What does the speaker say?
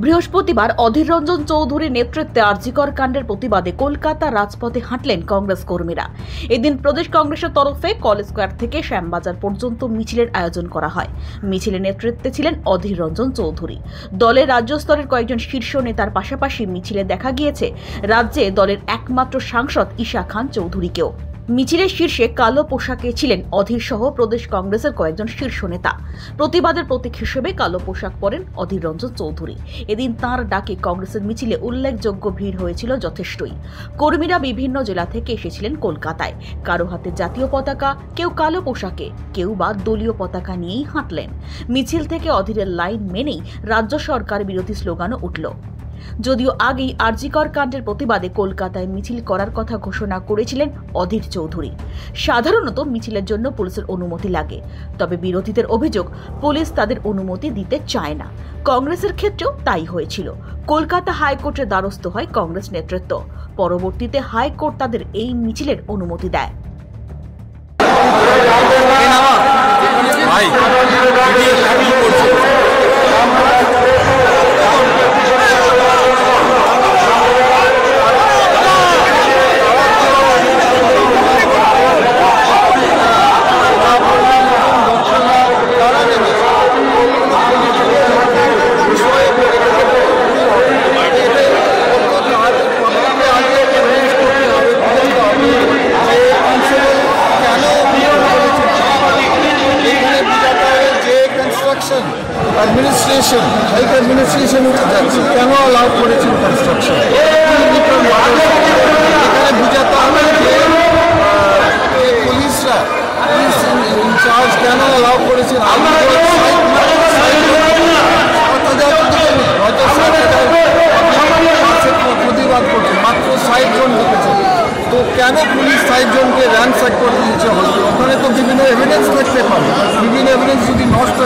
বৃহস্পতিবার অধীর রঞ্জন চৌধুরীর নেতৃত্বে আরজিকর কাণ্ডের প্রতিবাদে কলকাতা রাজপথে হাঁটলেন কংগ্রেস কর্মীরা। এদিন প্রদেশ কংগ্রেসের তরফে কলেজ স্কোয়ার থেকে শ্যামবাজার পর্যন্ত মিছিলের আয়োজন করা হয়। মিছিলের নেতৃত্বে ছিলেন অধীর রঞ্জন চৌধুরী। দলের রাজ্য স্তরের কয়েকজন শীর্ষ নেতার পাশাপাশি মিছিলে দেখা গিয়েছে রাজ্যে দলের একমাত্র সাংসদ ঈশা খান চৌধুরীকেও। মিছিলের শীর্ষে কালো পোশাকে ছিলেন অধীর সহ প্রদেশ কংগ্রেসের কয়েকজন শীর্ষ নেতা। প্রতিবাদের প্রতীক হিসেবে কালো পোশাক পরেন অধীর রঞ্জন চৌধুরী। এদিন তাঁর ডাকে কংগ্রেসের মিছিলে উল্লেখযোগ্য ভিড় হয়েছিল যথেষ্টই। কর্মীরা বিভিন্ন জেলা থেকে এসেছিলেন কলকাতায়। কারো হাতে জাতীয় পতাকা, কেউ কালো পোশাকে, কেউ বা দলীয় পতাকা নিয়েই হাঁটলেন। মিছিল থেকে অধীরের লাইন মেনেই রাজ্য সরকার বিরোধী স্লোগানও উঠল। যদিও আগেই আরজিকর কাণ্ডের প্রতিবাদে কলকাতায় মিছিল করার কথা ঘোষণা করেছিলেন অধীর চৌধুরী। সাধারণত মিছিলের জন্য পুলিশের অনুমতি লাগে, তবে বিরোধীদের অভিযোগ পুলিশ তাদের অনুমতি দিতে চায় না। কংগ্রেসের ক্ষেত্রেও তাই হয়েছিল। কলকাতা হাইকোর্টের দ্বারস্থ হয় কংগ্রেস নেতৃত্ব। পরবর্তীতে হাইকোর্ট তাদের এই মিছিলের অনুমতি দেয়। Administration, health administration যাচ্ছে কেন অ্যালাউ করেছেন কনস্ট্রাকশন? এখানে বুঝাতে হবে যে পুলিশরা ইনচার্জ কেন অ্যালাউ করেছেন। প্রতিবাদ করছে, মাত্র 60 জন ঢুকেছে, তো কেন পুলিশ 60 জনকে র্যানস্যাক করে দিয়েছে? ওখানে তো বিভিন্ন এভিডেন্স থাকতে পারে। বিভিন্ন এভিডেন্স যদি নষ্ট